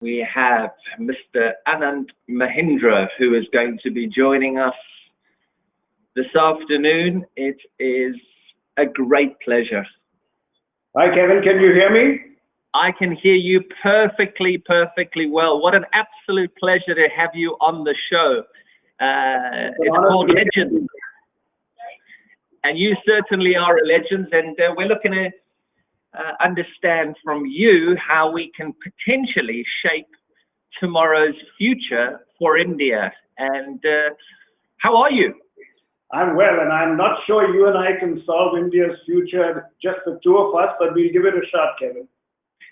We have Mr. Anand Mahindra, who is going to be joining us this afternoon. It is a great pleasure. Hi, Kevin. Can you hear me? I can hear you perfectly well. What an absolute pleasure to have you on the show. It's called Legends. And you certainly are a legend, and we're looking to understand from you how we can potentially shape tomorrow's future for India. And how are you? I'm well, and I'm not sure you and I can solve India's future, just the two of us, but we'll give it a shot, Kevin.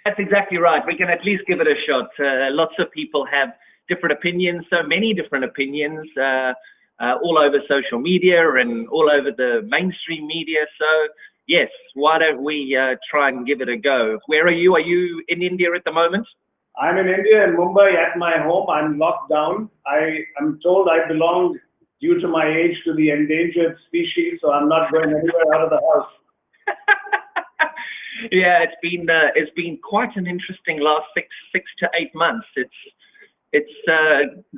That's exactly right. We can at least give it a shot. Lots of people have different opinions, so many different opinions, all over social media and all over the mainstream media. So, yes, why don't we try and give it a go? Where are you? Are you in India at the moment? I'm in India, in Mumbai, at my home. I'm locked down. I am told I belong, due to my age, to the endangered species, so I'm not going anywhere out of the house. Yeah, it's been quite an interesting last six to 8 months. It's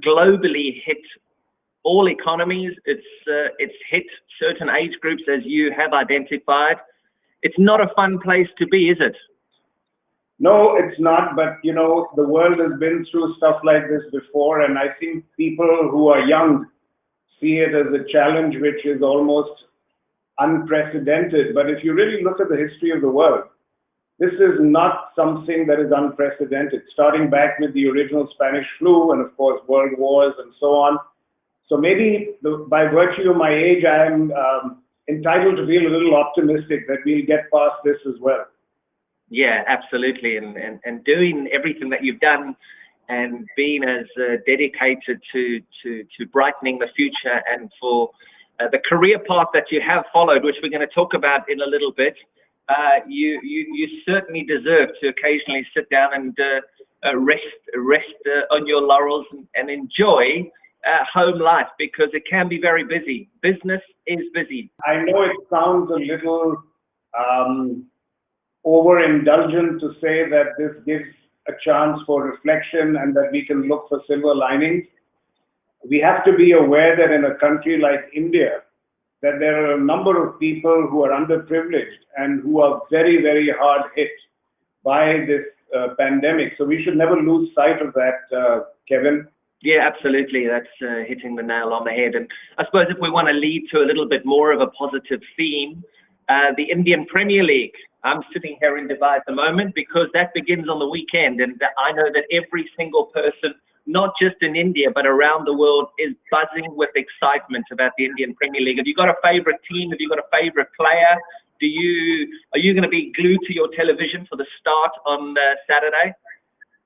globally hit all economies. It's hit certain age groups, as you have identified. It's not a fun place to be, is it? No, it's not. But you know, the world has been through stuff like this before, and I think people who are young see it as a challenge which is almost unprecedented. But if you really look at the history of the world, this is not something that is unprecedented, starting back with the original Spanish flu and, of course, world wars and so on. So maybe by virtue of my age, I am entitled to feel a little optimistic that we'll get past this as well. Yeah, absolutely. And doing everything that you've done and being as dedicated to brightening the future and for the career path that you have followed, which we're going to talk about in a little bit, you certainly deserve to occasionally sit down and rest on your laurels and enjoy home life, because it can be very busy. Business is busy. I know it sounds a little overindulgent to say that this gives a chance for reflection and that we can look for silver linings. We have to be aware that in a country like India, that there are a number of people who are underprivileged and who are very, very hard hit by this pandemic. So we should never lose sight of that, Kevin. Yeah, absolutely. That's hitting the nail on the head. And I suppose if we want to lead to a little bit more of a positive theme, the Indian Premier League. I'm sitting here in Dubai at the moment because that begins on the weekend. And I know that every single person, not just in India, but around the world, is buzzing with excitement about the Indian Premier League. Have you got a favorite team? Have you got a favorite player? Are you going to be glued to your television for the start on Saturday?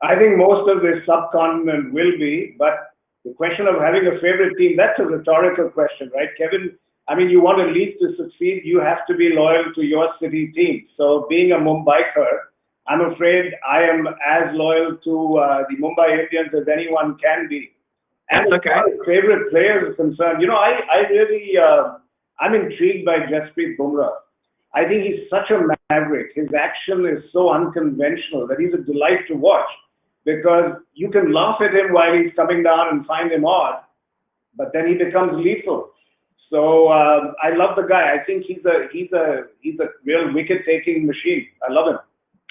I think most of the subcontinent will be, but the question of having a favorite team, that's a rhetorical question, right, Kevin? I mean, you want a league to succeed, you have to be loyal to your city team. So being a Mumbaiker, I'm afraid I am as loyal to the Mumbai Indians as anyone can be. And that's okay. As far as favorite players are concerned, you know, I'm intrigued by Jasprit Bumrah. I think he's such a maverick. His action is so unconventional that he's a delight to watch, because you can laugh at him while he's coming down and find him odd, but then he becomes lethal. So I love the guy. I think he's a real wicket-taking machine. I love him.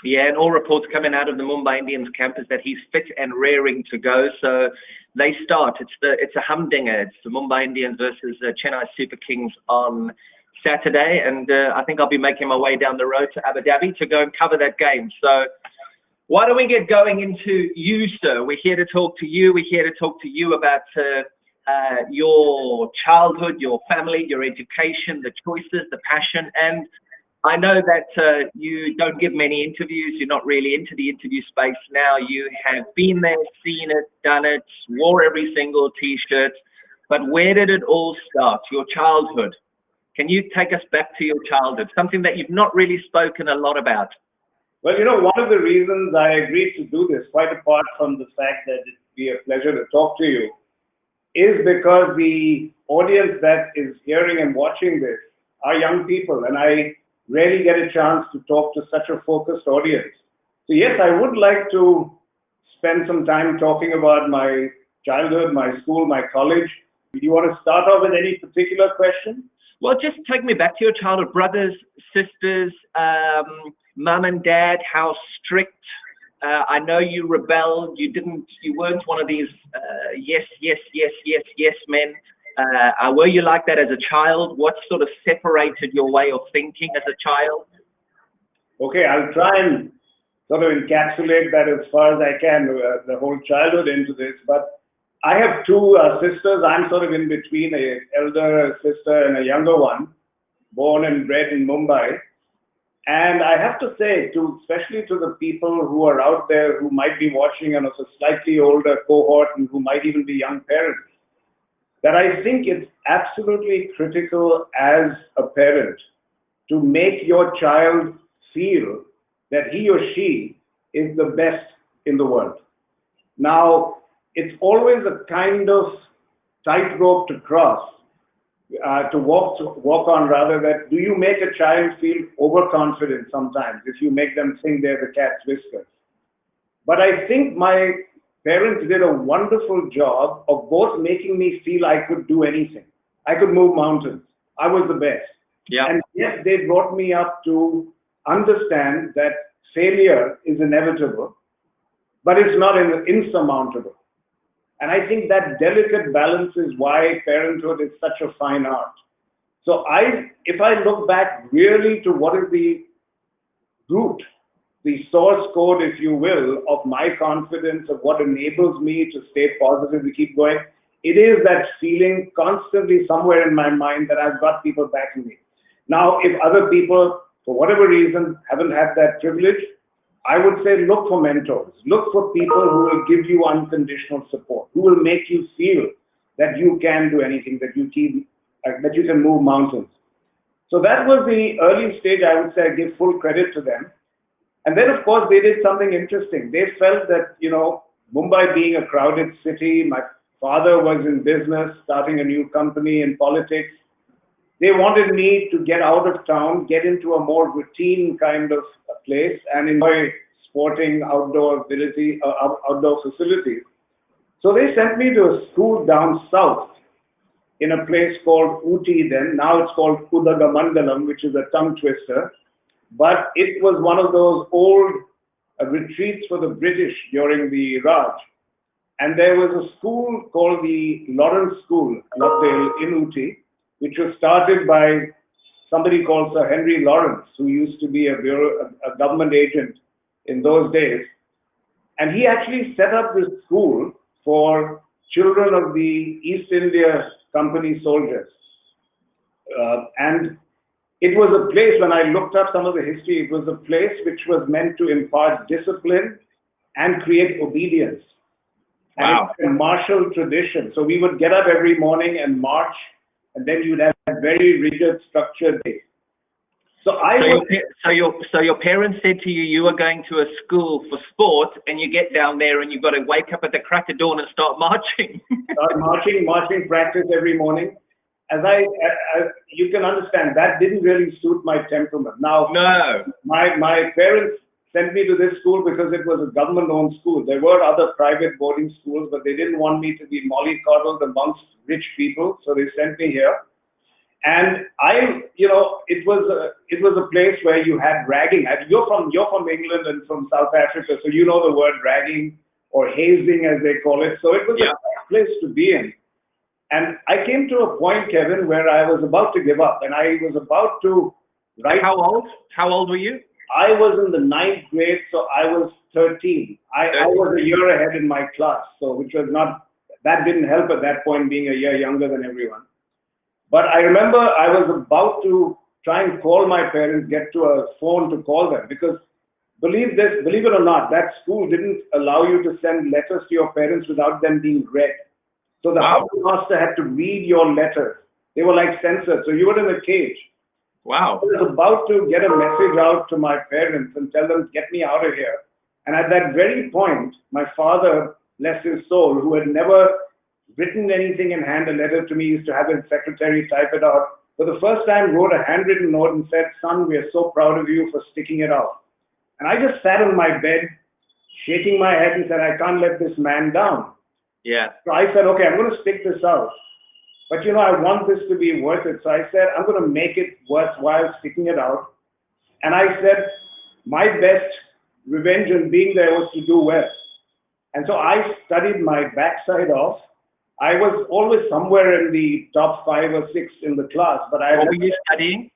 Yeah, and all reports coming out of the Mumbai Indians camp is that he's fit and raring to go. So they start. It's a humdinger. It's the Mumbai Indians versus Chennai Super Kings on Saturday, and I think I'll be making my way down the road to Abu Dhabi to go and cover that game. So why don't we get going into you, sir? We're here to talk to you. We're here to talk to you about your childhood, your family, your education, the choices, the passion. And I know that you don't give many interviews. You're not really into the interview space now. You have been there, seen it, done it, wore every single T-shirt. But where did it all start? Your childhood. Can you take us back to your childhood? Something that you've not really spoken a lot about. Well, you know, one of the reasons I agreed to do this, quite apart from the fact that it'd be a pleasure to talk to you, is because the audience that is hearing and watching this are young people, and I rarely get a chance to talk to such a focused audience. So yes, I would like to spend some time talking about my childhood, my school, my college. Do you want to start off with any particular question? Well, just take me back to your childhood. Brothers, sisters, mum and dad, how strict? I know you rebelled. You weren't one of these yes men. Were you like that as a child? What sort of separated your way of thinking as a child? Okay, I'll try and sort of encapsulate that as far as I can, the whole childhood into this. But I have two sisters. I'm sort of in between, an elder sister and a younger one, born and bred in Mumbai. And I have to say, especially to the people who are out there who might be watching and of a slightly older cohort and who might even be young parents, that I think it's absolutely critical as a parent to make your child feel that he or she is the best in the world. Now, it's always a kind of tightrope to cross, to walk on rather, that do you make a child feel overconfident sometimes if you make them think they're the cat's whiskers? But I think my parents did a wonderful job of both making me feel I could do anything. I could move mountains. I was the best. Yeah. And yes, they brought me up to understand that failure is inevitable, but it's not insurmountable. And I think that delicate balance is why parenthood is such a fine art. So if I look back really to what is the root, the source code, if you will, of my confidence, of what enables me to stay positive, to keep going, it is that feeling constantly somewhere in my mind that I've got people backing me. Now, if other people, for whatever reason, haven't had that privilege, I would say look for mentors. Look for people who will give you unconditional support, who will make you feel that you can do anything, that you can move mountains. So that was the early stage. I would say I give full credit to them. And then, of course, they did something interesting. They felt that, Mumbai being a crowded city, my father was in business, starting a new company in politics. They wanted me to get out of town, get into a more routine kind of place and enjoy sporting outdoor facilities. So they sent me to a school down south in a place called Ooty then. Now it's called Udagamandalam, which is a tongue twister. But it was one of those old retreats for the British during the Raj. And there was a school called the Lawrence School, Lovedale, in Ooty, which was started by somebody called Sir Henry Lawrence, who used to be a government agent in those days. And he actually set up this school for children of the East India Company soldiers. And it was a place, when I looked up some of the history, it was a place which was meant to impart discipline and create obedience. Wow. And it's a martial tradition. So we would get up every morning and march, and then you'd have a very rigid, structured day. So your parents said to you, you were going to a school for sport, and you get down there and you've got to wake up at the crack of dawn and start marching. Start marching practice every morning. You can understand, that didn't really suit my temperament. Now, no. My parents sent me to this school because it was a government-owned school. There were other private boarding schools, but they didn't want me to be mollycoddled amongst rich people, so they sent me here. And it was a place where you had ragging. You're from England and from South Africa, so you know the word ragging or hazing, as they call it. So it was a tough place to be in. And I came to a point, Kevin, where I was about to give up, and I was about to write. How old? How old were you? I was in the 9th grade, so I was 13. I was a year ahead in my class, so that didn't help at that point, being a year younger than everyone. But I remember I was about to try and call my parents, get to a phone to call them, because believe it or not, that school didn't allow you to send letters to your parents without them being read. So the house master had to read your letters. They were like censored, so you were in a cage. Wow. I was about to get a message out to my parents and tell them, get me out of here. And at that very point, my father, bless his soul, who had never written anything in hand, a letter to me, used to have his secretary type it out, for the first time wrote a handwritten note and said, son, we are so proud of you for sticking it out. And I just sat on my bed, shaking my head and said, I can't let this man down. Yeah. So I said, okay, I'm going to stick this out. But, you know, I want this to be worth it. So I said, I'm going to make it worthwhile sticking it out. And I said, my best revenge on being there was to do well. And so I studied my backside off. I was always somewhere in the top 5 or 6 in the class. But what were you studying?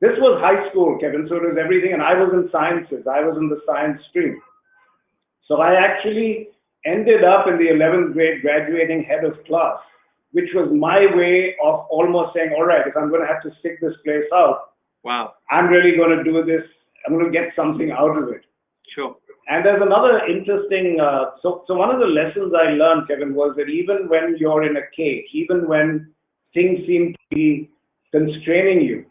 This was high school, Kevin, so it was everything. And I was in sciences. I was in the science stream. So I actually ended up in the 11th grade graduating head of class, which was my way of almost saying, all right, if I'm going to have to stick this place out, wow, I'm really going to do this. I'm going to get something out of it. Sure. And there's another interesting, so one of the lessons I learned, Kevin, was that even when you're in a cage, even when things seem to be constraining you,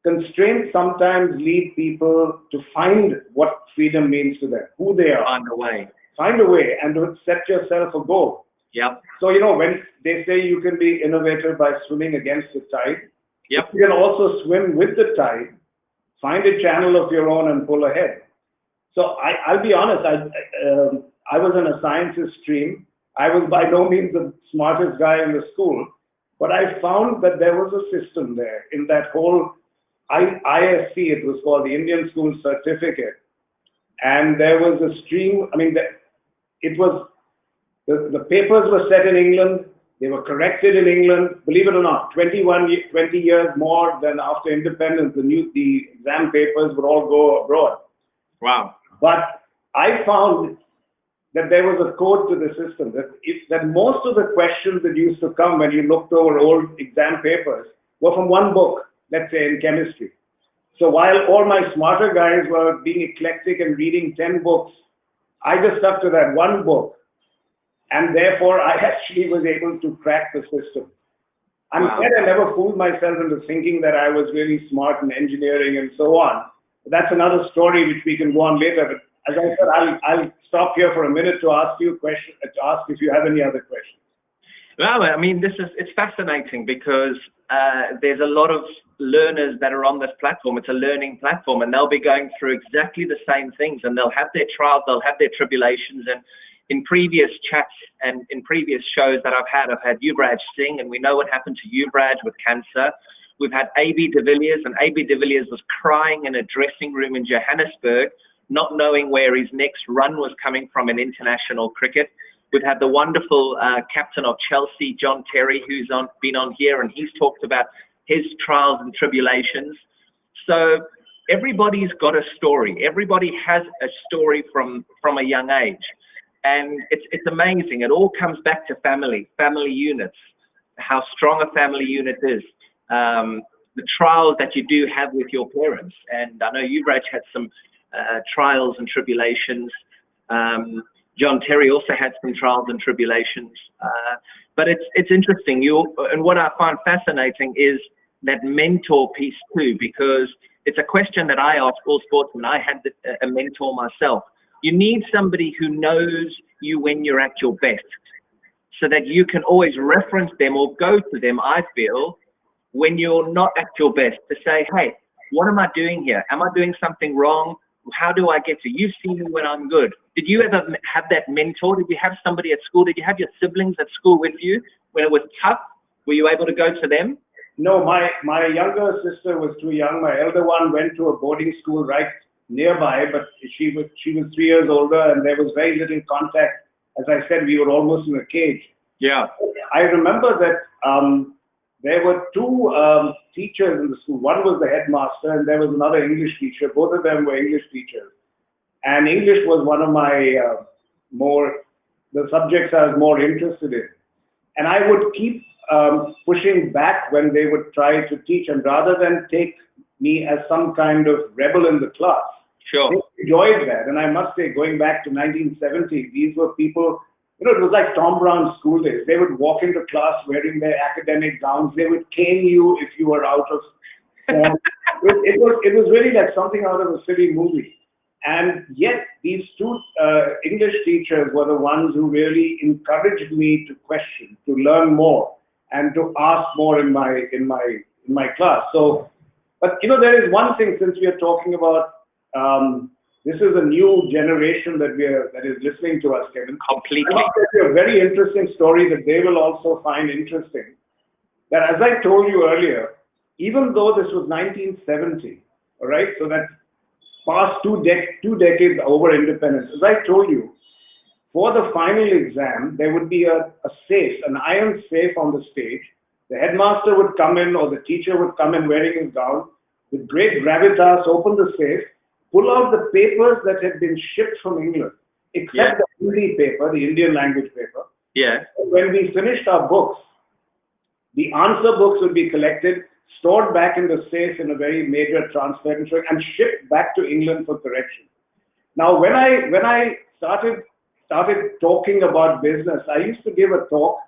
constraints sometimes lead people to find what freedom means to them, who they are. Find a way. Find a way and to set yourself a goal. Yep. So, you know, when they say you can be innovative by swimming against the tide, yep, you can also swim with the tide, find a channel of your own and pull ahead. So I'll be honest, I was in a sciences stream. I was by no means the smartest guy in the school, but I found that there was a system there in that whole ISC, it was called the Indian School Certificate. And there was a stream, I mean, it was, the papers were set in England, they were corrected in England, believe it or not, 20 years more than after independence, the exam papers would all go abroad. Wow. But I found that there was a code to the system, that most of the questions that used to come when you looked over old exam papers were from one book, let's say in chemistry. So while all my smarter guys were being eclectic and reading 10 books, I just stuck to that one book. And therefore, I actually was able to crack the system. I'm glad I never fooled myself into thinking that I was really smart in engineering and so on. That's another story which we can go on later. But as I said, I'll stop here for a minute to ask you questions, to ask if you have any other questions. Well, I mean, it's fascinating because there's a lot of learners that are on this platform. It's a learning platform, and they'll be going through exactly the same things, and they'll have their trials, they'll have their tribulations. And in previous chats and in previous shows that I've had Yuvraj Singh, and we know what happened to Yuvraj with cancer. We've had A.B. de Villiers, and A.B. de Villiers was crying in a dressing room in Johannesburg, not knowing where his next run was coming from in international cricket. We've had the wonderful captain of Chelsea, John Terry, who's been on here, and he's talked about his trials and tribulations. So everybody's got a story. Everybody has a story from a young age. And it's amazing. It all comes back to family units, how strong a family unit is, the trials that you do have with your parents. And I know Yuvraj had some trials and tribulations. John Terry also had some trials and tribulations. But it's interesting. And what I find fascinating is that mentor piece too, because it's a question that I ask all sportsmen. I had a mentor myself. You need somebody who knows you when you're at your best, so that you can always reference them or go to them, I feel, when you're not at your best, to say, hey, what am I doing here? Am I doing something wrong? How do I get to you? See me when I'm good. Did you ever have that mentor? Did you have somebody at school? Did you have your siblings at school with you when it was tough? Were you able to go to them? No, my younger sister was too young. My elder one went to a boarding school right nearby, but she was 3 years older, and there was very little contact. As I said, we were almost in a cage. Yeah. I remember that there were two teachers in the school. One was the headmaster, and there was another English teacher. Both of them were English teachers. And English was one of my the subjects I was more interested in. And I would keep pushing back when they would try to teach, and rather than take me as some kind of rebel in the class. Sure. They enjoyed that. And I must say, going back to 1970, these were people, you know, it was like Tom Brown's school days. They would walk into class wearing their academic gowns. They would cane you if you were out of form. It was really like something out of a silly movie. And yet these two English teachers were the ones who really encouraged me to question, to learn more, and to ask more in my class. So, but you know, there is one thing, since we are talking about This is a new generation that is listening to us, Kevin. Completely. I'll tell you a very interesting story that they will also find interesting. That, as I told you earlier, even though this was 1970, all right, so that's past two decades over independence. As I told you, for the final exam, there would be a safe, an iron safe on the stage. The headmaster would come in, or the teacher would come in wearing his gown, with great gravitas, open the safe, pull out the papers that had been shipped from England, except the Hindi paper, the Indian language paper. Yeah. When we finished our books, the answer books would be collected, stored back in the safe in a very major transfer, and shipped back to England for correction. Now, when I started talking about business, I used to give a talk,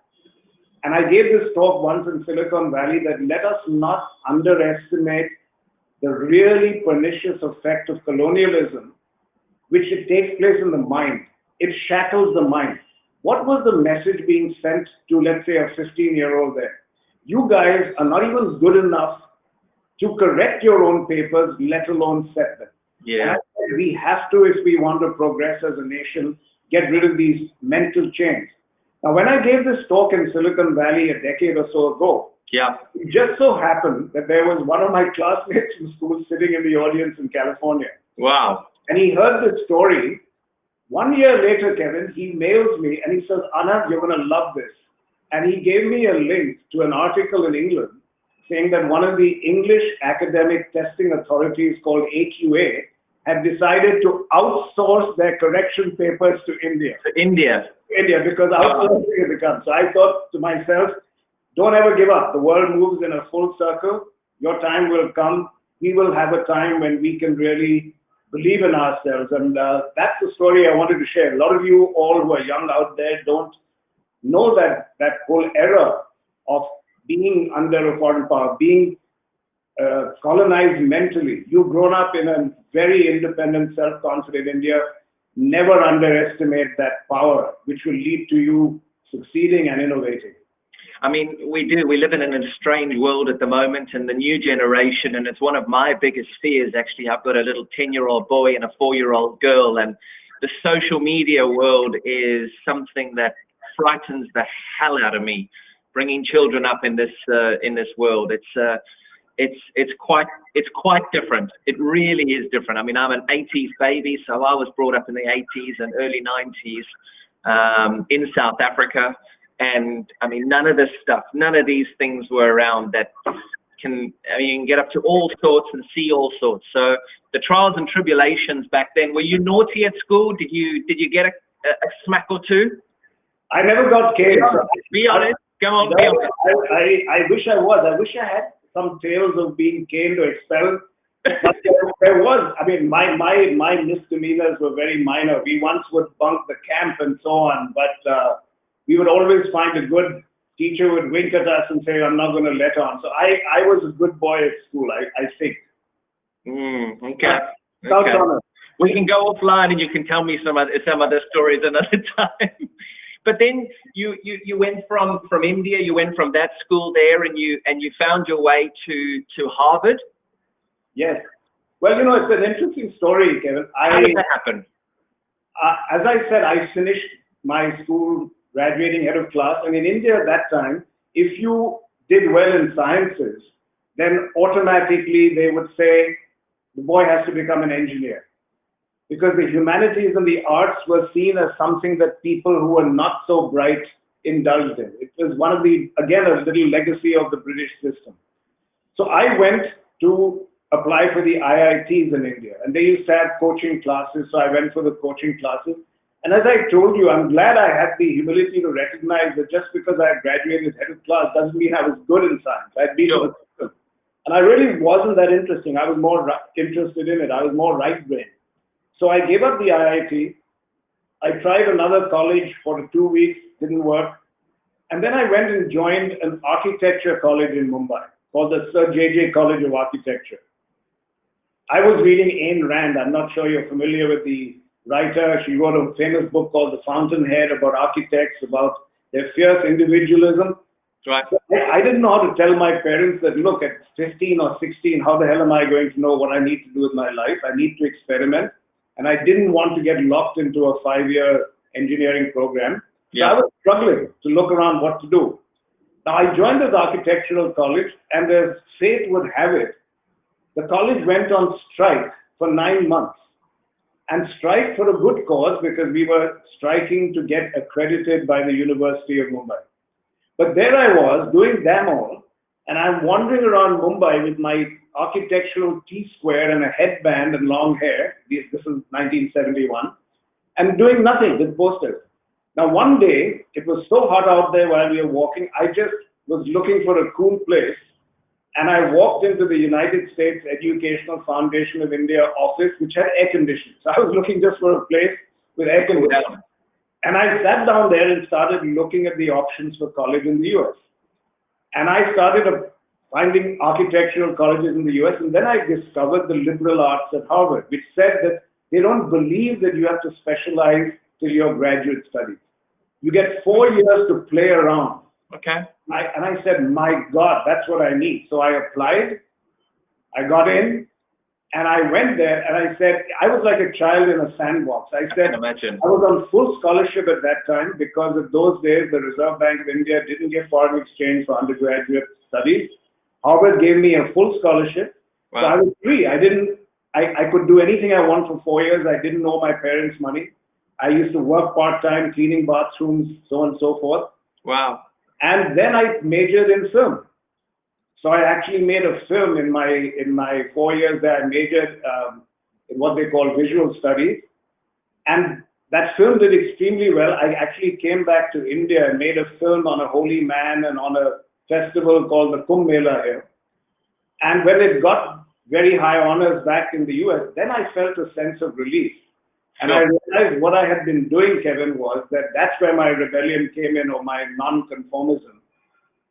and I gave this talk once in Silicon Valley, that let us not underestimate the really pernicious effect of colonialism, which it takes place in the mind. It shackles the mind. What was the message being sent to, let's say, a 15-year-old there? You guys are not even good enough to correct your own papers, let alone set them. Yeah. And we have to, if we want to progress as a nation, get rid of these mental chains. Now, when I gave this talk in Silicon Valley a decade or so ago, it just so happened that there was one of my classmates from school sitting in the audience in California. Wow. And he heard this story. 1 year later, Kevin, he mails me and he says, Anand, you're going to love this. And he gave me a link to an article in England saying that one of the English academic testing authorities called AQA had decided to outsource their correction papers to India. India, because outsourcing has become. So I thought to myself, don't ever give up. The world moves in a full circle. Your time will come. We will have a time when we can really believe in ourselves. And that's the story I wanted to share. A lot of you all who are young out there don't know that whole era of being under a foreign power, being colonized mentally. You've grown up in a very independent, self-confident India. Never underestimate that power, which will lead to you succeeding and innovating. I mean, we do. We live in a strange world at the moment, and the new generation, and it's one of my biggest fears, actually. I've got a little 10-year-old boy and a 4-year-old girl, and the social media world is something that frightens the hell out of me. Bringing children up in this world, it's quite different. It really is different. I mean, I'm an 80s baby, so I was brought up in the 80s and early 90s in South Africa. And I mean, none of this stuff, none of these things were around that you can get up to all sorts and see all sorts. So the trials and tribulations back then, were you naughty at school? Did you get a smack or two? I never got caned. Be honest. Come on, be honest. I wish I was. I wish I had some tales of being caned or expelled. But there was, I mean, my misdemeanors were very minor. We once would bunk the camp and so on, but we would always find a good teacher would wink at us and say, I'm not going to let on. So I was a good boy at school, I think. Okay. Okay. We can go offline and you can tell me some other stories another time. But then you went from India, you went from that school there, and you found your way to Harvard. Yes. Well, you know, it's an interesting story, Kevin. How did that happen? As I said, I finished my school graduating head of class, and in India at that time, if you did well in sciences, then automatically they would say the boy has to become an engineer. Because the humanities and the arts were seen as something that people who were not so bright indulged in. It was one of the, again, a little legacy of the British system. So I went to apply for the IITs in India, and they used to have coaching classes, so I went for the coaching classes. And as I told you, I'm glad I had the humility to recognize that just because I graduated head of class doesn't mean I was good in science. I'd been to the system. And I really wasn't that interesting. I was more interested in it. I was more right-brained. So I gave up the IIT. I tried another college for 2 weeks, didn't work. And then I went and joined an architecture college in Mumbai called the Sir J.J. College of Architecture. I was reading Ayn Rand. I'm not sure you're familiar with the writer. She wrote a famous book called The Fountainhead about architects, about their fierce individualism. Right. So I didn't know how to tell my parents that, look, at 15 or 16, how the hell am I going to know what I need to do with my life? I need to experiment. and I didn't want to get locked into a 5-year engineering program. So Yeah. I was struggling to look around what to do. Now I joined this architectural college, and as fate would have it, the college went on strike for 9 months. And strike for a good cause, because we were striking to get accredited by the University of Mumbai. But there I was doing damn all, and I'm wandering around Mumbai with my architectural T-square and a headband and long hair. This is 1971, and doing nothing with posters. Now one day, it was so hot out there while we were walking, I just was looking for a cool place. And I walked into the United States Educational Foundation of India office, which had air conditioning. So I was looking just for a place with air conditioning. And I sat down there and started looking at the options for college in the US. And I started finding architectural colleges in the US. And then I discovered the liberal arts at Harvard, which said that they don't believe that you have to specialize till your graduate studies. You get 4 years to play around. Okay. And I said, my God, that's what I need. So I applied, I got in, and I went there, and I said, I was like a child in a sandbox. I said, I was on full scholarship at that time, because in those days, the Reserve Bank of India didn't give foreign exchange for undergraduate studies. Harvard gave me a full scholarship. Wow. So I was free. I could do anything I want for 4 years. I didn't owe my parents money. I used to work part-time, cleaning bathrooms, so on and so forth. Wow. And then I majored in film. So I actually made a film in my 4 years there. I majored in what they call visual studies. And that film did extremely well. I actually came back to India and made a film on a holy man and on a festival called the Kumbh Mela here. And when it got very high honors back in the US, then I felt a sense of relief. And I realized what I had been doing, Kevin, was that's where my rebellion came in, or my non-conformism.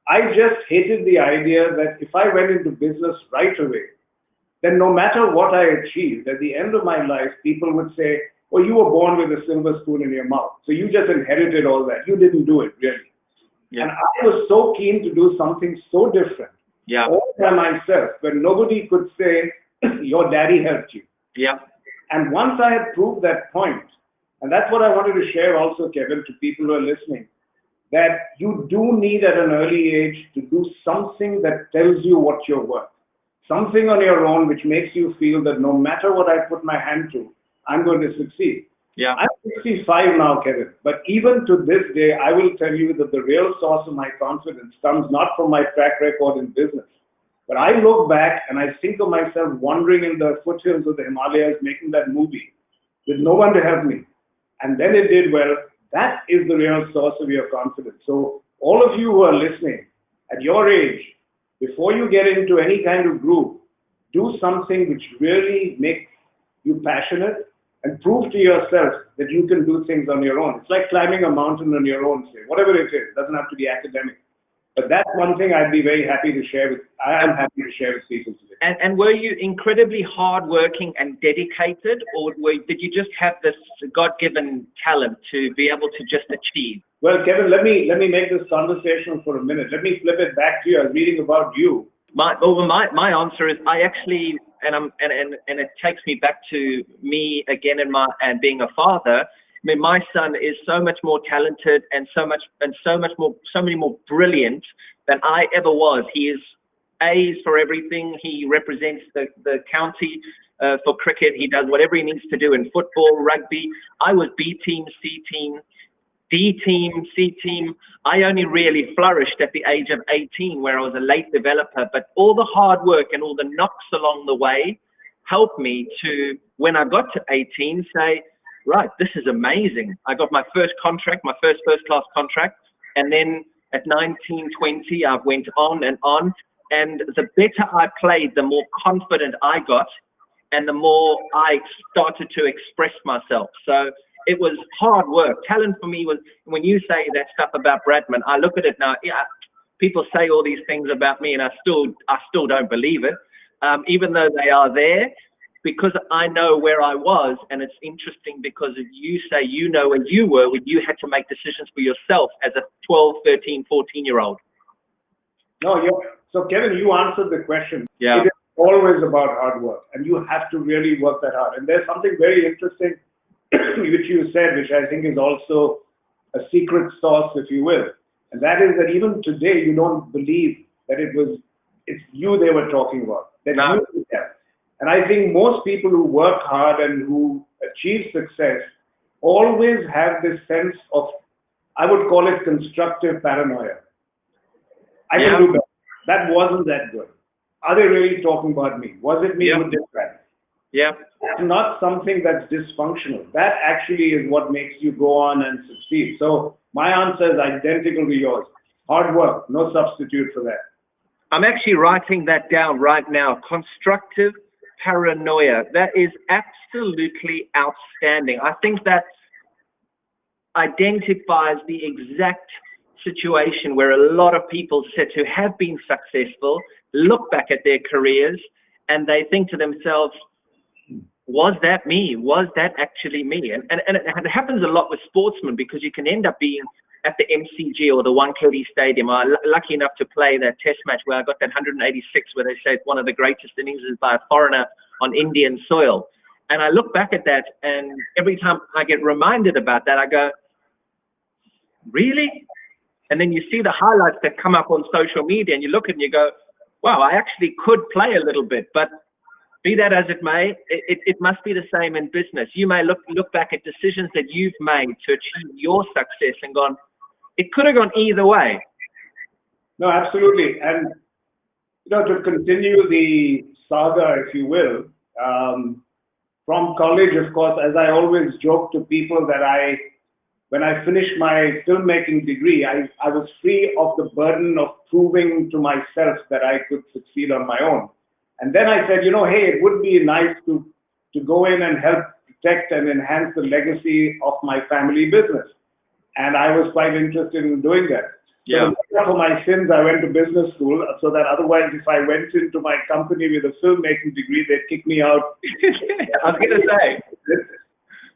I just hated the idea that if I went into business right away, then no matter what I achieved, at the end of my life, people would say, oh, you were born with a silver spoon in your mouth. So you just inherited all that. You didn't do it, really. Yeah. And I was so keen to do something so different, all by myself, where nobody could say, your daddy helped you. Yeah. And once I had proved that point, and that's what I wanted to share also, Kevin, to people who are listening, that you do need at an early age to do something that tells you what you're worth. Something on your own which makes you feel that no matter what I put my hand to, I'm going to succeed. Yeah. I'm 65 now, Kevin, but even to this day, I will tell you that the real source of my confidence comes not from my track record in business. But I look back and I think of myself wandering in the foothills of the Himalayas, making that movie with no one to help me. And then it did well. That is the real source of your confidence. So all of you who are listening, at your age, before you get into any kind of group, do something which really makes you passionate and prove to yourself that you can do things on your own. It's like climbing a mountain on your own, say, whatever it is. It doesn't have to be academic. But that's one thing I am happy to share with people today. And were you incredibly hardworking and dedicated, or did you just have this God-given talent to be able to just achieve? Well, Kevin, let me make this conversational for a minute. Let me flip it back to you. I was reading about you. My answer is I actually, and it takes me back to me again and being a father. I mean, my son is so much more talented and so many more brilliant than I ever was. He is A's for everything. He represents the county for cricket. He does whatever he needs to do in football, rugby. I was B team, C team, D team, C team. I only really flourished at the age of 18, where I was a late developer. But all the hard work and all the knocks along the way helped me to, when I got to 18, say, right, this is amazing. I got my first contract, my first class contract. And then at 19, 20, I went on. And the better I played, the more confident I got and the more I started to express myself. So it was hard work. Talent for me was, when you say that stuff about Bradman, I look at it now, people say all these things about me and I still don't believe it, even though they are there. Because I know where I was, and it's interesting because you say you know where you were when you had to make decisions for yourself as a 12, 13, 14-year-old. No, so Kevin, you answered the question. Yeah. always about hard work, and you have to really work that hard. And there's something very interesting which you said, which I think is also a secret sauce, if you will, and that is that even today you don't believe that it's you they were talking about. That No. you did that. And I think most people who work hard and who achieve success always have this sense of, I would call it constructive paranoia. I Yeah. can do better. That wasn't that good. Are they really talking about me? Was it me Yeah. who did that? Yeah. That's not something that's dysfunctional. That actually is what makes you go on and succeed. So my answer is identical to yours. Hard work, no substitute for that. I'm actually writing that down right now. Constructive paranoia. That is absolutely outstanding. I think that identifies the exact situation where a lot of people sit who have been successful, look back at their careers, and they think to themselves, was that me? Was that actually me? And it happens a lot with sportsmen, because you can end up being at the MCG or the Wankhede Stadium. I'm lucky enough to play that test match where I got that 186 where they say it's one of the greatest innings by a foreigner on Indian soil. And I look back at that, and every time I get reminded about that, I go, really? And then you see the highlights that come up on social media, and you look at it and you go, wow, I actually could play a little bit. But be that as it may, it must be the same in business. You may look back at decisions that you've made to achieve your success and gone, it could have gone either way. No, absolutely. And to continue the saga, if you will, from college, of course, as I always joke to people that when I finished my filmmaking degree, I was free of the burden of proving to myself that I could succeed on my own. And then I said, hey, it would be nice to go in and help protect and enhance the legacy of my family business. And I was quite interested in doing that. Yeah. So for my sins, I went to business school, so that otherwise if I went into my company with a filmmaking degree, they'd kick me out. I was going to say.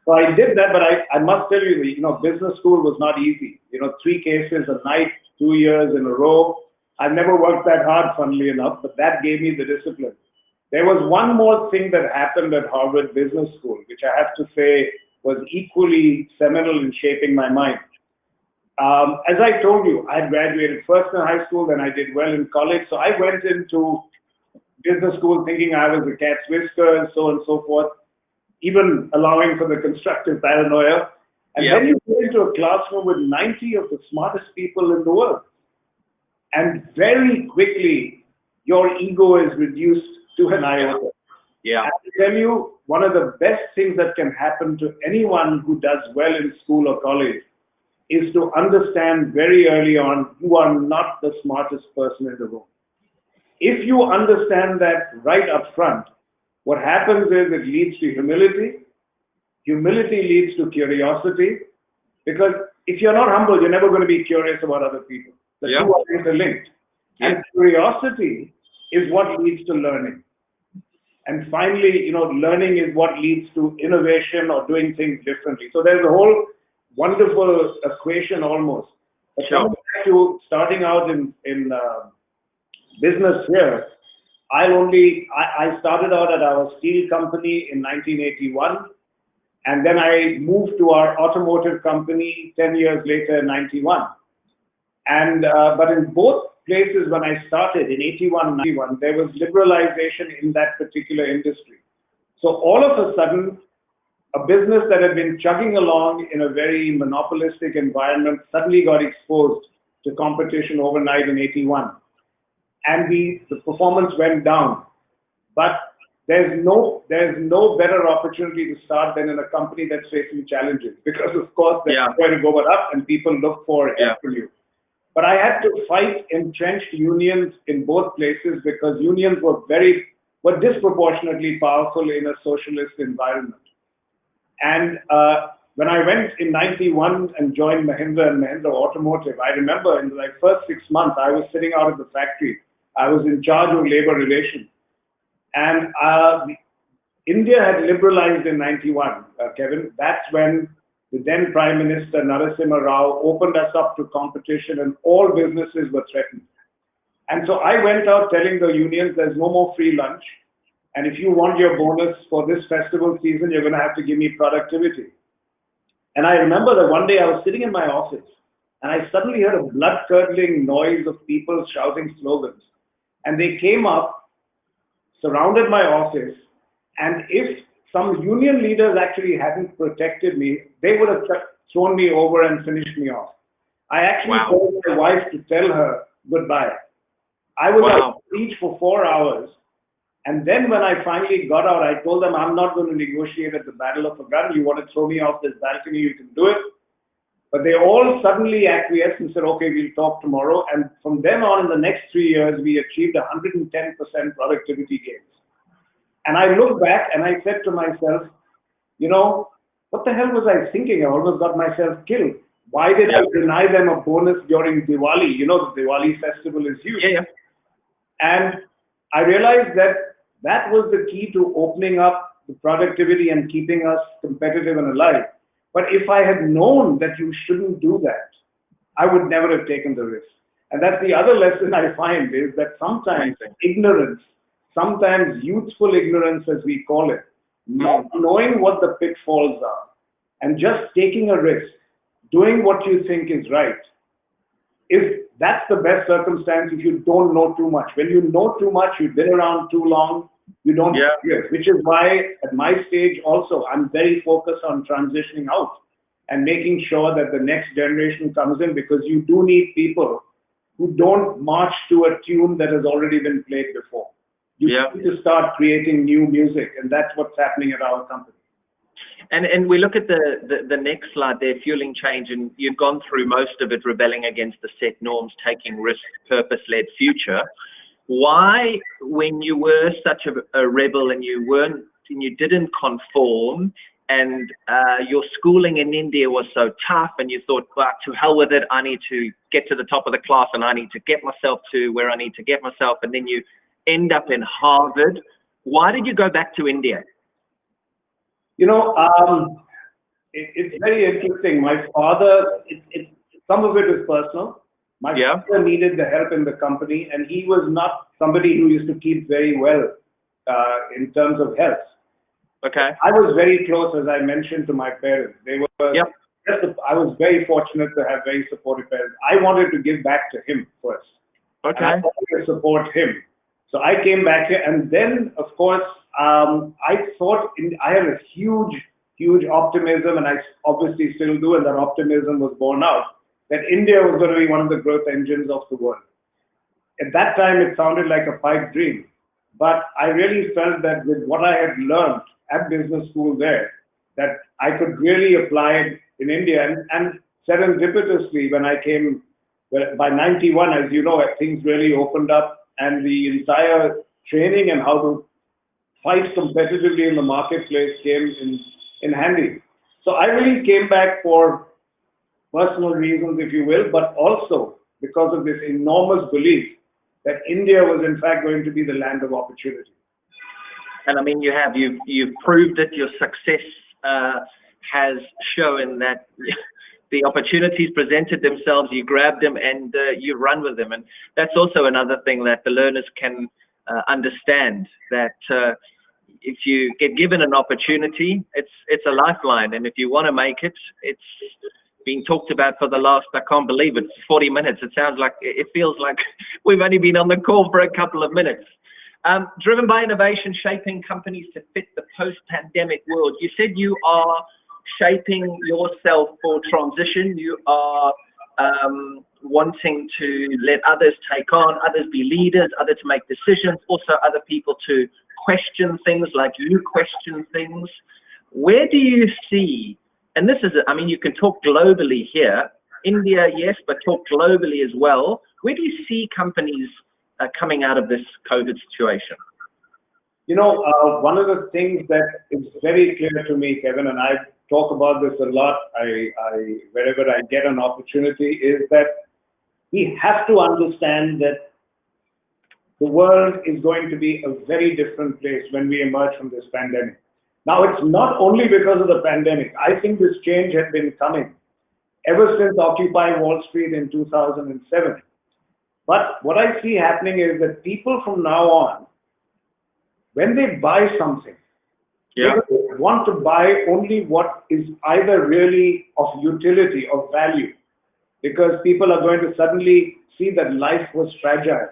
So I did that, but I must tell you, business school was not easy. 3 cases a night, 2 years in a row. I've never worked that hard, funnily enough, but that gave me the discipline. There was one more thing that happened at Harvard Business School, which I have to say was equally seminal in shaping my mind. As I told you, I had graduated first in high school, then I did well in college. So I went into business school thinking I was a cat's whisker and so on and so forth, even allowing for the constructive paranoia. And then you go into a classroom with 90 of the smartest people in the world. And very quickly, your ego is reduced to an iota. Yeah. I tell you, one of the best things that can happen to anyone who does well in school or college is to understand very early on you are not the smartest person in the room. If you understand that right up front, what happens is it leads to humility. Humility leads to curiosity, because if you're not humble, you're never going to be curious about other people. The two are interlinked. And curiosity is what leads to learning. And finally, learning is what leads to innovation or doing things differently. So there's a whole wonderful equation almost. But coming back to starting out in business here, I started out at our steel company in 1981, and then I moved to our automotive company 10 years later in 91. And but in both places when I started in 81, 91, there was liberalization in that particular industry. So all of a sudden, a business that had been chugging along in a very monopolistic environment suddenly got exposed to competition overnight in 81. And the performance went down. But there's no better opportunity to start than in a company that's facing challenges. Because of course, they're going to go up and people look for help from you. But I had to fight entrenched unions in both places because unions were disproportionately powerful in a socialist environment. And when I went in 91 and joined Mahindra and Mahindra Automotive, I remember in the first 6 months, I was sitting out of the factory. I was in charge of labor relations. And India had liberalized in 91, Kevin. That's when the then Prime Minister Narasimha Rao opened us up to competition and all businesses were threatened. And so I went out telling the unions there's no more free lunch. And if you want your bonus for this festival season, you're going to have to give me productivity. And I remember that one day I was sitting in my office and I suddenly heard a blood-curdling noise of people shouting slogans. And they came up, surrounded my office, and if some union leaders actually hadn't protected me, they would have thrown me over and finished me off. I actually told my wife to tell her goodbye. I was on speech for 4 hours, and then when I finally got out, I told them, I'm not going to negotiate at the battle of a gun. You want to throw me off this balcony, you can do it. But they all suddenly acquiesced and said, okay, we'll talk tomorrow. And from then on, in the next 3 years, we achieved 110% productivity gains. And I look back and I said to myself, you know, what the hell was I thinking? I almost got myself killed. Why did I deny them a bonus during Diwali? You know, the Diwali festival is huge. And I realized that that was the key to opening up the productivity and keeping us competitive and alive. But if I had known that you shouldn't do that, I would never have taken the risk. And that's the other lesson I find, is that sometimes ignorance, sometimes youthful ignorance as we call it, not knowing what the pitfalls are and just taking a risk, doing what you think is right, that's the best circumstance if you don't know too much. When you know too much, you've been around too long, you don't do it, which is why at my stage also, I'm very focused on transitioning out and making sure that the next generation comes in, because you do need people who don't march to a tune that has already been played before. You need to start creating new music, and that's what's happening at our company. And we look at the next slide there, fueling change, and you've gone through most of it, rebelling against the set norms, taking risks, purpose-led future. Why, when you were such a rebel and you didn't conform, and your schooling in India was so tough, and you thought, well, to hell with it, I need to get to the top of the class and I need to get myself to where I need to get myself, and then you end up in Harvard. Why did you go back to India? You know, it's very interesting. My father, some of it is personal. My father needed the help in the company, and he was not somebody who used to keep very well in terms of health. Okay. I was very close, as I mentioned, to my parents. They were. I was very fortunate to have very supportive parents. I wanted to give back to him first. Okay. And I wanted to support him. So I came back here, and then, of course, I thought I had a huge optimism, and I obviously still do, and that optimism was borne out, that India was going to be one of the growth engines of the world. At that time, it sounded like a pipe dream, but I really felt that with what I had learned at business school there, that I could really apply it in India. And serendipitously, when I came, by 91, as you know, things really opened up, and the entire training and how to fight competitively in the marketplace came in handy. So I really came back for personal reasons, if you will, but also because of this enormous belief that India was in fact going to be the land of opportunity. And I mean, you've proved it. Your success has shown that the opportunities presented themselves, you grabbed them and you run with them. And that's also another thing that the learners can understand, that if you get given an opportunity, it's a lifeline. And if you want to make it, it's been talked about for the last, I can't believe it, 40 minutes. It feels like we've only been on the call for a couple of minutes. Driven by innovation, shaping companies to fit the post-pandemic world. You said you are shaping yourself for transition. You are wanting to let others take on, others be leaders, others to make decisions, also other people to question things like you question things. Where do you see, and this is, I mean, you can talk globally here, India, yes, but talk globally as well. Where do you see companies coming out of this COVID situation? You know, one of the things that is very clear to me, Kevin, and I talk about this a lot, wherever I get an opportunity, is that we have to understand that the world is going to be a very different place when we emerge from this pandemic. Now, it's not only because of the pandemic. I think this change had been coming ever since Occupy Wall Street in 2007. But what I see happening is that people from now on, when they buy something, Yeah. they want to buy only what is either really of utility, of value, because people are going to suddenly see that life was fragile.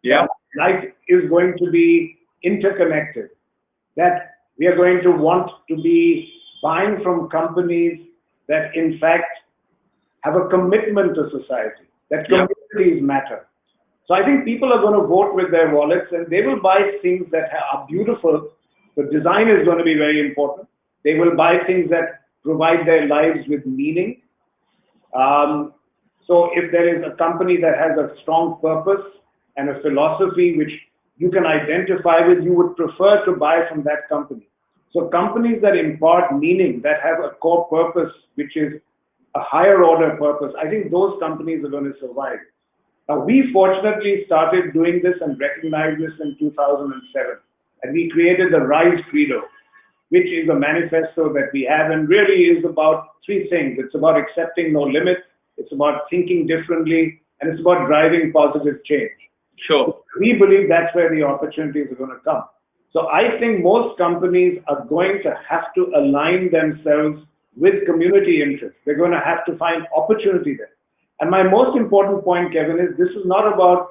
Yeah. Life is going to be interconnected, that we are going to want to be buying from companies that in fact have a commitment to society, that Yeah. communities matter. So I think people are going to vote with their wallets and they will buy things that are beautiful. The design is going to be very important. They will buy things that provide their lives with meaning. So if there is a company that has a strong purpose and a philosophy which you can identify with, you would prefer to buy from that company. So companies that impart meaning, that have a core purpose, which is a higher order purpose, I think those companies are going to survive. Now, we fortunately started doing this and recognized this in 2007. And we created the RISE Credo, which is a manifesto that we have and really is about three things. It's about accepting no limits, it's about thinking differently, and it's about driving positive change. Sure. We believe that's where the opportunities are going to come. So I think most companies are going to have to align themselves with community interests. They're going to have to find opportunity there. And my most important point, Kevin, is this is not about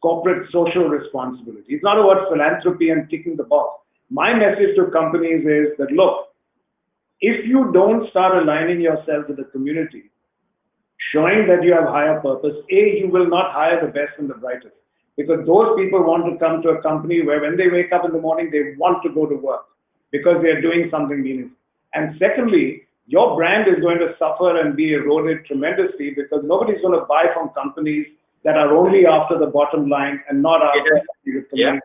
corporate social responsibility. It's not about philanthropy and ticking the box. My message to companies is that, look, if you don't start aligning yourself with the community, showing that you have higher purpose, you will not hire the best and the brightest. Because those people want to come to a company where when they wake up in the morning, they want to go to work because they are doing something meaningful. And secondly, your brand is going to suffer and be eroded tremendously because nobody's going to buy from companies that are only after the bottom line and not after the community.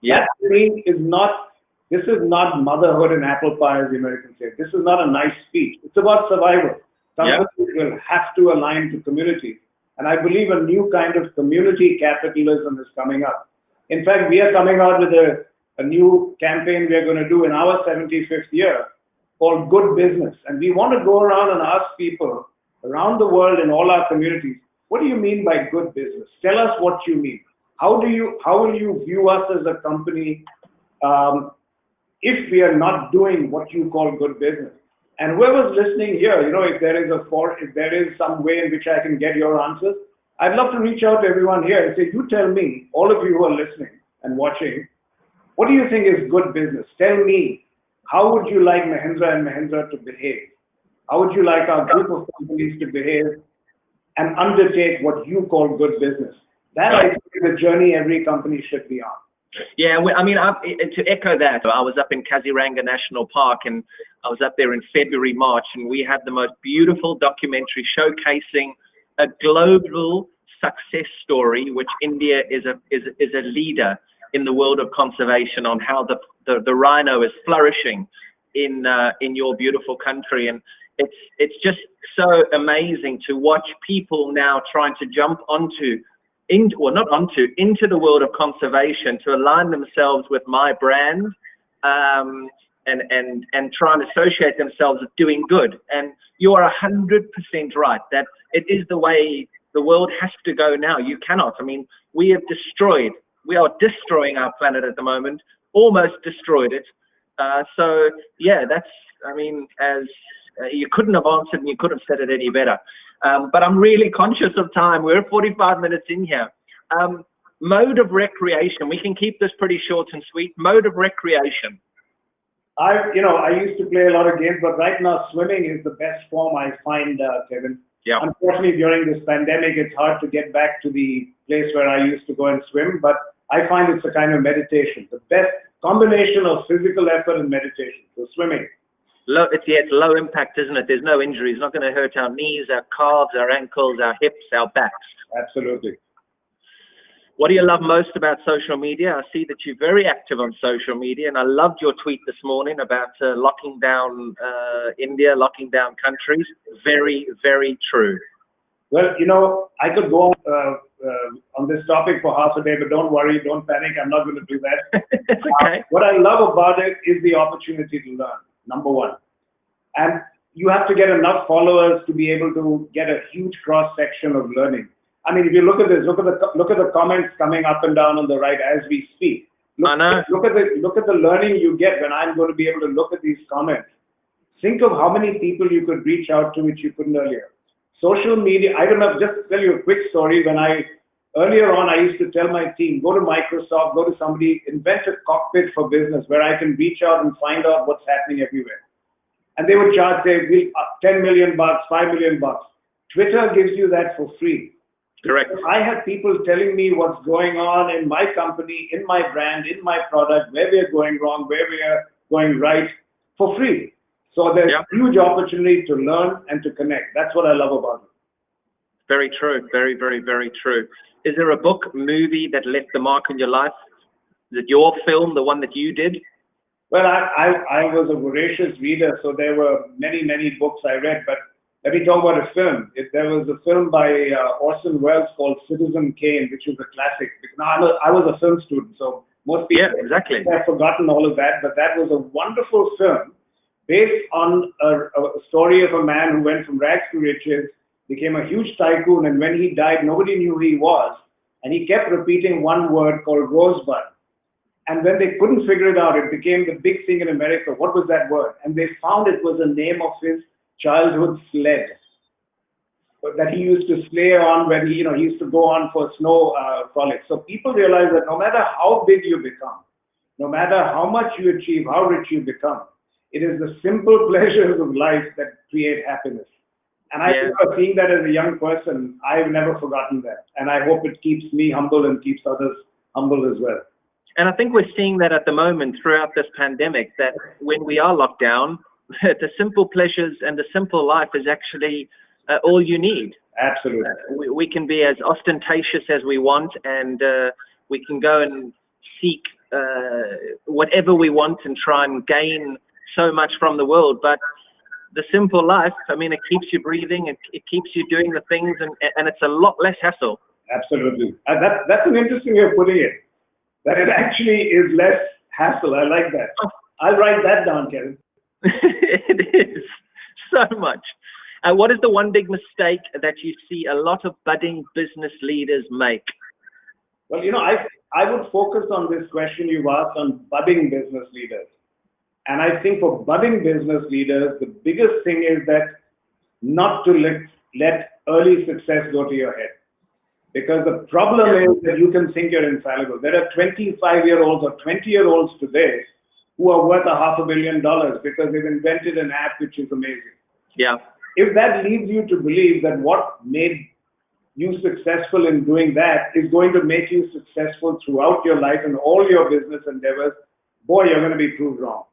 Yeah. That to me is not, this is not motherhood and apple pie, as the Americans say. This is not a nice speech. It's about survival. Companies will have to align to community. And I believe a new kind of community capitalism is coming up. In fact, we are coming out with a new campaign we are going to do in our 75th year called Good Business. And we want to go around and ask people around the world in all our communities, what do you mean by good business? Tell us what you mean. How will you view us as a company if we are not doing what you call good business? And whoever's listening here, if there is some way in which I can get your answers, I'd love to reach out to everyone here and say, you tell me, all of you who are listening and watching, what do you think is good business? Tell me, how would you like Mahindra and Mahindra to behave? How would you like our group of companies to behave and undertake what you call good business? That, I think, is the journey every company should be on. Yeah, I mean, to echo that, I was up in Kaziranga National Park and I was up there in February, March, and we had the most beautiful documentary showcasing a global success story, which India is a leader in the world of conservation, on how the rhino is flourishing in your beautiful country. And it's just so amazing to watch people now trying to jump into the world of conservation to align themselves with my brand, and try and associate themselves with doing good. And you are 100% right that it is the way the world has to go now. You cannot. I mean, we are destroying our planet at the moment, almost destroyed it. So yeah, as you couldn't have answered and you could have said it any better. But I'm really conscious of time. We're 45 minutes in here. Mode of recreation. We can keep this pretty short and sweet. Mode of recreation. I used to play a lot of games, but right now swimming is the best form I find, Kevin. Yeah. Unfortunately, during this pandemic, it's hard to get back to the place where I used to go and swim, but I find it's a kind of meditation. The best combination of physical effort and meditation. So swimming. It's low impact, isn't it? There's no injuries. It's not going to hurt our knees, our calves, our ankles, our hips, our backs. Absolutely. What do you love most about social media? I see that you're very active on social media, and I loved your tweet this morning about locking down India, locking down countries. Very, very true. Well, I could go on this topic for half a day, but don't worry, don't panic. I'm not going to do that. It's okay. What I love about it is the opportunity to learn, number one. And you have to get enough followers to be able to get a huge cross-section of learning. I mean, if you look at this, look at the comments coming up and down on the right as we speak. I know. Look at the learning you get when I'm going to be able to look at these comments. Think of how many people you could reach out to which you couldn't earlier. Social media, I remember, just to tell you a quick story, earlier on, I used to tell my team, go to Microsoft, go to somebody, invent a cockpit for business where I can reach out and find out what's happening everywhere. And they would charge, say, $10 million, $5 million. Twitter gives you that for free. Correct. I have people telling me what's going on in my company, in my brand, in my product, where we are going wrong, where we are going right, for free. So there's huge opportunity to learn and to connect. That's what I love about it. Very true. Very, very, very true. Is there a book, movie that left the mark in your life? Is it your film, the one that you did? Well, I was a voracious reader, so there were many, many books I read. But let me talk about a film. There was a film by Orson Welles called Citizen Kane, which was a classic. Now, I was a film student, so most people have forgotten all of that. But that was a wonderful film based on a story of a man who went from rags to riches, became a huge tycoon, and when he died, nobody knew who he was. And he kept repeating one word called rosebud. And when they couldn't figure it out, it became the big thing in America. What was that word? And they found it was the name of his childhood sled that he used to sleigh on when he used to go on for snow frolics. So people realize that no matter how big you become, no matter how much you achieve, how rich you become, it is the simple pleasures of life that create happiness. And I remember seeing that as a young person. I've never forgotten that. And I hope it keeps me humble and keeps others humble as well. And I think we're seeing that at the moment throughout this pandemic, that when we are locked down, the simple pleasures and the simple life is actually all you need. Absolutely. We can be as ostentatious as we want, and we can go and seek whatever we want and try and gain so much from the world. But the simple life, I mean, it keeps you breathing, it keeps you doing the things, and it's a lot less hassle. Absolutely. That's an interesting way of putting it, that it actually is less hassle. I like that. I'll write that down, Kevin. It is so much. What is the one big mistake that you see a lot of budding business leaders make? Well, I would focus on this question you've asked on budding business leaders. And I think for budding business leaders, the biggest thing is that not to let early success go to your head. Because the problem is that you can think you're infallible. There are 25-year-olds or 20-year-olds today who are worth $500 million because they've invented an app which is amazing. Yeah. If that leads you to believe that what made you successful in doing that is going to make you successful throughout your life and all your business endeavors, boy, you're going to be proved wrong.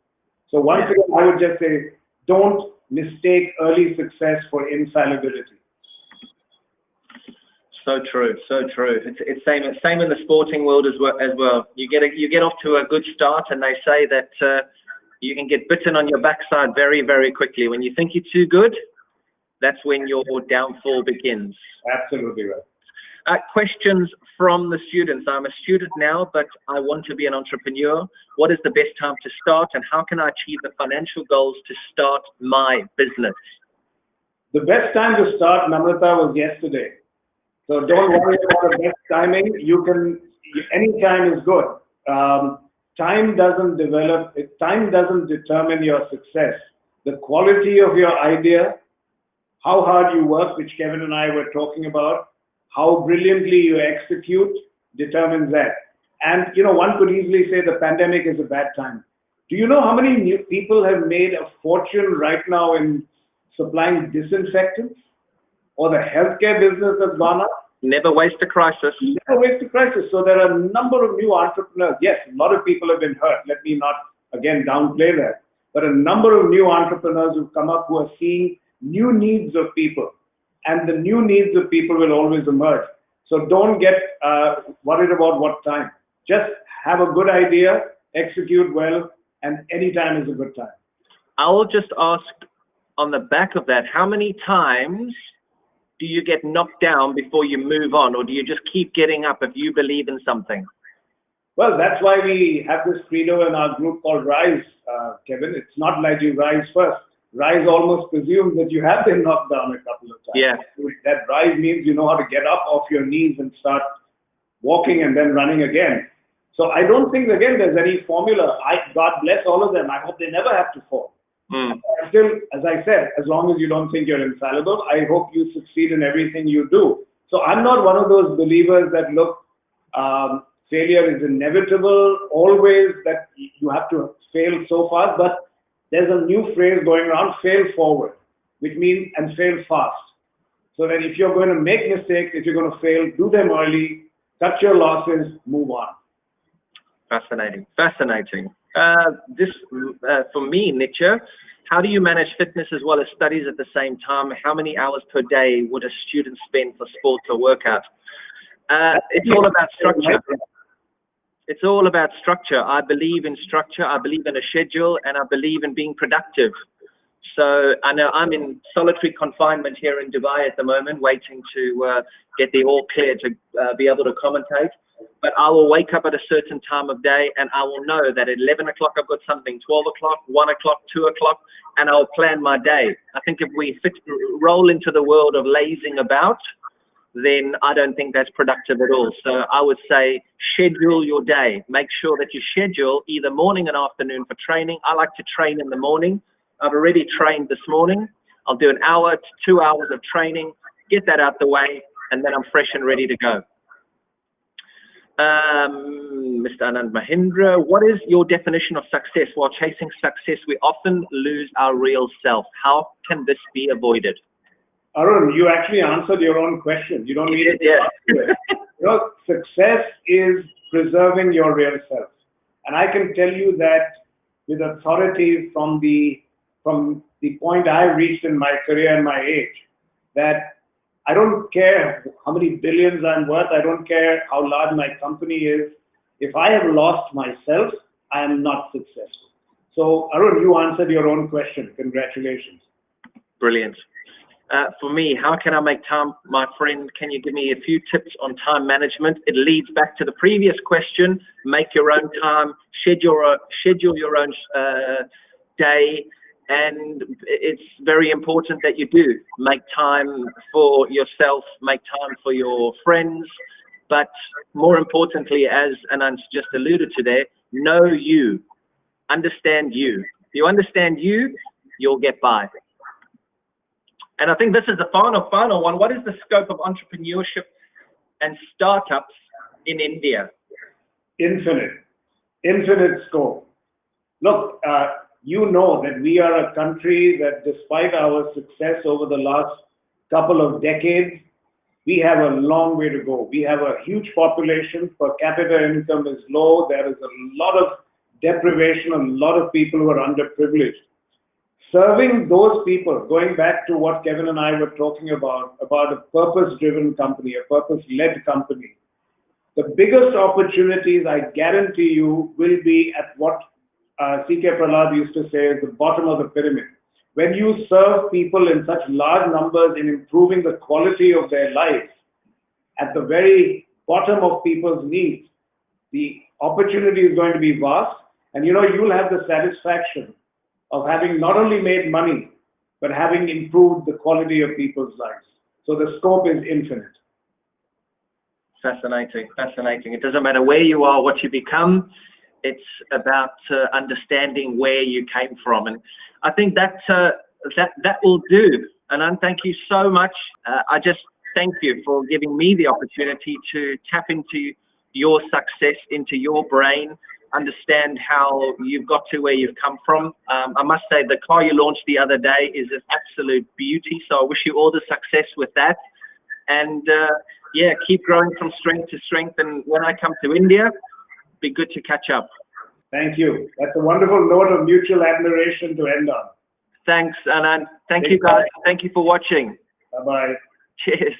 So once again, I would just say, don't mistake early success for infallibility. So true, so true. It's same in the sporting world as well. You get off to a good start, and they say that you can get bitten on your backside very, very quickly. When you think you're too good, that's when your downfall begins. Absolutely right. Questions from the students. I'm a student now, but I want to be an entrepreneur. What is the best time to start, and how can I achieve the financial goals to start my business? The best time to start, Namrata, was yesterday. So don't worry about the best timing. Any time is good. Time doesn't determine your success. The quality of your idea, how hard you work, which Kevin and I were talking about, how brilliantly you execute determines that. And, one could easily say the pandemic is a bad time. Do you know how many new people have made a fortune right now in supplying disinfectants? Or the healthcare business has gone up? Never waste a crisis. Never waste a crisis. So there are a number of new entrepreneurs. Yes, a lot of people have been hurt. Let me not, again, downplay that. But a number of new entrepreneurs who've come up who are seeing new needs of people. And the new needs of people will always emerge. So don't get worried about what time. Just have a good idea, execute well, and any time is a good time. I'll just ask on the back of that, how many times do you get knocked down before you move on, or do you just keep getting up if you believe in something? Well, that's why we have this credo in our group called Rise, Kevin. It's not like you rise first. rise almost presumes that you have been knocked down a couple of times. Yeah. That rise means you know how to get up off your knees and start walking and then running again. So I don't think, again, there's any formula. God bless all of them. I hope they never have to fall. Still, as I said, as long as you don't think you're infallible, I hope you succeed in everything you do. So I'm not one of those believers that look, failure is inevitable, always that you have to fail so fast, but there's a new phrase going around, fail forward, which means, and fail fast. So that if you're going to make mistakes, if you're going to fail, do them early, cut your losses, move on. Fascinating. For me, Nietzsche, how do you manage fitness as well as studies at the same time? How many hours per day would a student spend for sports or workout? It's all about structure. It's all about structure. I believe in structure. I believe in a schedule, and I believe in being productive. So I know I'm in solitary confinement here in Dubai at the moment, waiting to get the all clear to be able to commentate. But I will wake up at a certain time of day, and I will know that at 11 o'clock I've got something, 12 o'clock, 1 o'clock, 2 o'clock, and I'll plan my day. I think if we roll into the world of lazing about, then I don't think that's productive at all. So I would say schedule your day. Make sure that you schedule either morning and afternoon for training. I like to train in the morning. I've already trained this morning. I'll do an hour to 2 hours of training, get that out the way, and then I'm fresh and ready to go. Mr. Anand Mahindra, what is your definition of success? While chasing success, we often lose our real self. How can this be avoided? Arun, you actually answered your own question. You don't need it. Yeah. Success is preserving your real self. And I can tell you that with authority from the point I reached in my career and my age, that I don't care how many billions I'm worth. I don't care how large my company is. If I have lost myself, I am not successful. So, Arun, you answered your own question. Congratulations. Brilliant. For me, how can I make time? My friend, can you give me a few tips on time management? It leads back to the previous question. Make your own time, schedule your own day. And it's very important that you do make time for yourself, make time for your friends, but more importantly, as Anand just alluded to there, know you, understand you. If you understand you, you'll get by. And I think this is the final one. What is the scope of entrepreneurship and startups in India? Infinite scope. Look, you know that we are a country that despite our success over the last couple of decades, we have a long way to go. We have a huge population. Per capita income is low. There is a lot of deprivation, a lot of people who are underprivileged. Serving those people, going back to what Kevin and I were talking about a purpose-driven company, a purpose-led company, the biggest opportunities, I guarantee you, will be at what C.K. Prahlad used to say is the bottom of the pyramid. When you serve people in such large numbers in improving the quality of their lives, at the very bottom of people's needs, the opportunity is going to be vast, and you'll have the satisfaction of having not only made money, but having improved the quality of people's lives. So the scope is infinite. Fascinating. It doesn't matter where you are, what you become. It's about understanding where you came from. And I think that will do. Anand, thank you so much. I just thank you for giving me the opportunity to tap into your success, into your brain, understand how you've got to where you've come from. I must say the car you launched the other day is an absolute beauty. So I wish you all the success with that. And keep growing from strength to strength. And when I come to India, be good to catch up. Thank you. That's a wonderful note of mutual admiration to end on. Thanks, Anand. Thank you, guys. Thank you for watching. Bye-bye. Cheers.